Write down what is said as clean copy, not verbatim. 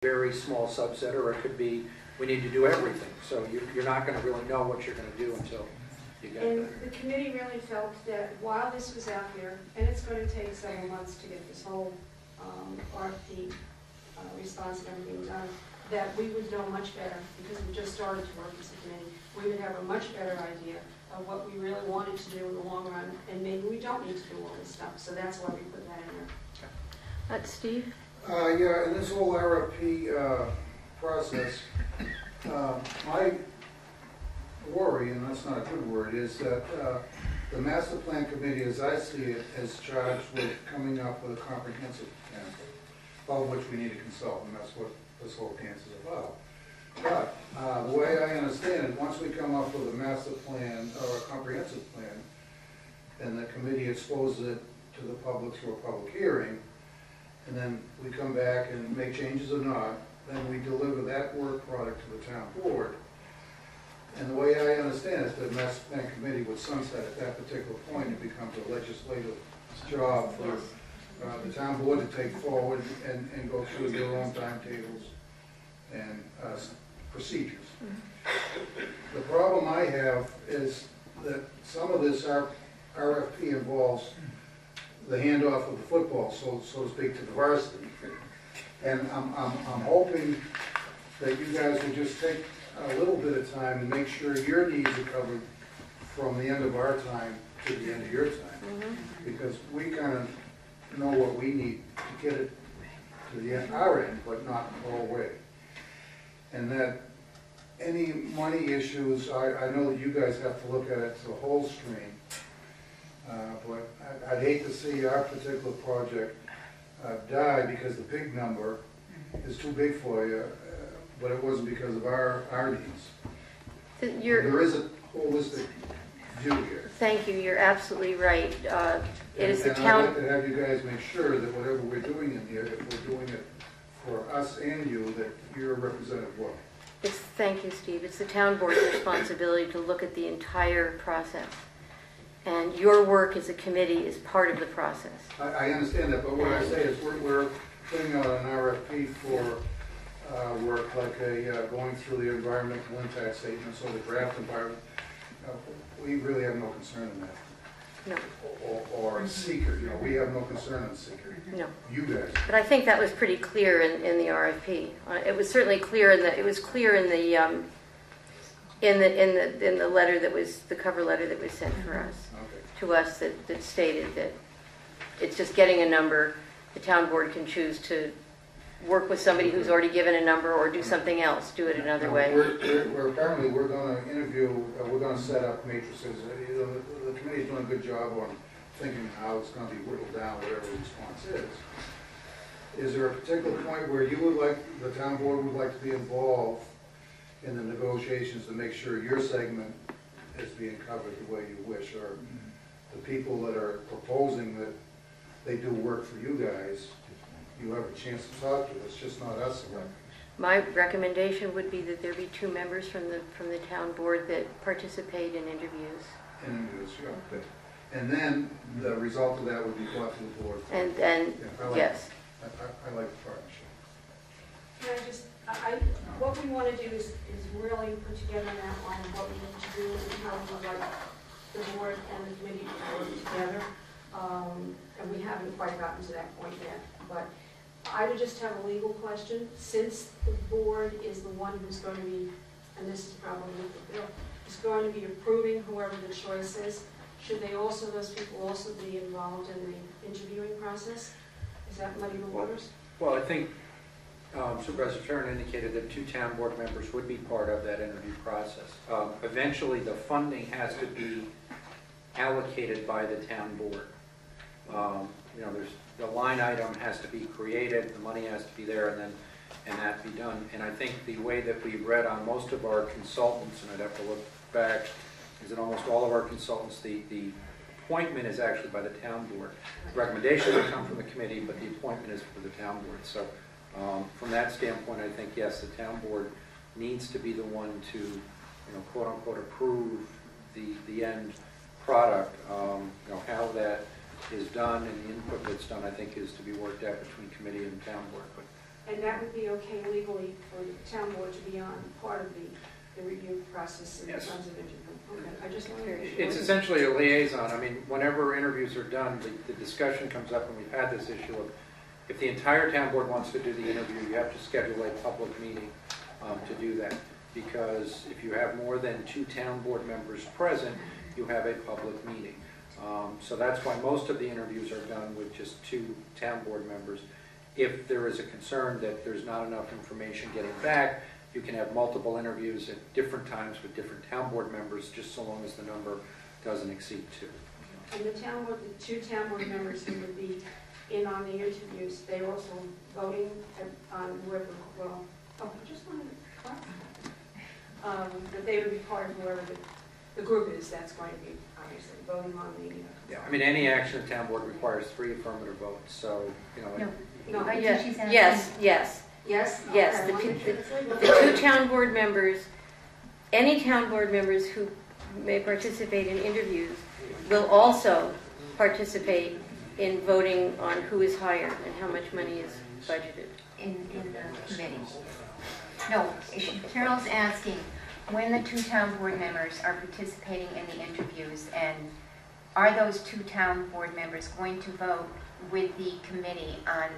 very small subset, or it could be we need to do everything. So you're not going to really know what you're going to do until you get And there. the committee really felt that while this was out there, and it's going to take several months to get this whole RFP response and everything done, that we would know much better, because we just started to work as a committee. We would have a much better idea of what we really wanted to do in the long run, and maybe we don't need to do all this stuff. So that's why we put that in there. Steve? Yeah, in this whole RFP process, my worry, and that's not a good word, is that the master plan committee, as I see it, is charged with coming up with a comprehensive plan, of which we need a consultant. That's what this whole dance is about. But the way I understand it, once we come up with a master plan or a comprehensive plan, and the committee exposes it to the public through a public hearing, and then we come back and make changes or not, then we deliver that work product to the town board. And the way I understand it, the master plan committee would sunset at that particular point. It becomes a legislative job for the town board to take forward and go through their own timetables and procedures. The problem I have is that some of this RFP involves the handoff of the football, so to speak, to the varsity. And I'm hoping that you guys will just take a little bit of time and make sure your needs are covered from the end of our time to the end of your time. Because we kind of know what we need to get it to the end, our end, but not the whole way. And that any money issues, I know that you guys have to look at it to the whole stream, but I'd hate to see our particular project die because the big number is too big for you, but it wasn't because of our needs. There is a holistic view here. Thank you. You're absolutely right. It is the town. I'd like to have you guys make sure that whatever we're doing in here, if we're doing it for us and you, that you're represented well. Thank you, Steve. It's the town board's responsibility to look at the entire process. And your work as a committee is part of the process. I understand that, but what I say is we're putting out an RFP for work like going through the environmental impact statements or the draft environment. We really have no concern in that. No. Or seeker, we have no concern on seeker. No. You guys. But I think that was pretty clear in the RFP. It was certainly clear in the letter that was the cover letter that was sent for us to us that stated that it's just getting a number. The town board can choose to work with somebody who's already given a number or do something else, do it another way. Apparently we're going to interview, we're going to set up matrices. The committee's doing a good job on thinking how it's going to be whittled down, whatever the response is. Is there a particular point where you would like, the town board would like to be involved in the negotiations to make sure your segment is being covered the way you wish, or the people that are proposing that they do work for you guys, you have a chance to talk to? It's just not us elected. My recommendation would be that there be 2 members from the town board that participate in interviews. Okay. And then the result of that would be brought to the board. Yes. I like the partnership. Can what we want to do is really put together an outline of what we need to do and how we would like the board and the committee to work together. And we haven't quite gotten to that point yet. But I would just have a legal question. Since the board is the one who's going to be, and this is probably the bill, is going to be approving whoever the choice is, should those people also be involved in the interviewing process? Is that muddy the waters? Well, I think Supervisor Turner indicated that 2 town board members would be part of that interview process. Eventually, the funding has to be allocated by the town board. The line item has to be created, the money has to be there, and that be done. And I think the way that we read on most of our consultants, and I'd have to look back, is that almost all of our consultants, the appointment is actually by the town board. The recommendation will come from the committee, but the appointment is for the town board. So from that standpoint, I think, yes, the town board needs to be the one to, quote unquote, approve the end product. How that is done and the input that's done, I think, is to be worked out between committee and town board. But And that would be okay legally for the town board to be on part of the review process in Yes. terms of interview? Okay, I just wanted to make sure. It's essentially a liaison. I mean, whenever interviews are done, the discussion comes up, and we've had this issue of, if the entire town board wants to do the interview, you have to schedule a public meeting to do that. Because if you have more than 2 town board members present, you have a public meeting. So that's why most of the interviews are done with just 2 town board members. If there is a concern that there's not enough information getting back, you can have multiple interviews at different times with different town board members, just so long as the number doesn't exceed 2. And the town board, the 2 town board members who would be in on the interviews, they're also voting on whoever, well, I just wanted to clarify. That they would be part of whoever the group is that's going to be obviously voting on the. Yeah, I mean, any action of the town board requires 3 affirmative votes, so, you know. No. No. I think Yes, she's asking- yes, yes. Yes? Yes, Okay, I wanted to- The 2 town board members, any town board members who may participate in interviews will also participate in voting on who is hired and how much money is budgeted. in the committee. No, Carol's asking, when the 2 town board members are participating in the interviews, and are those 2 town board members going to vote with the committee on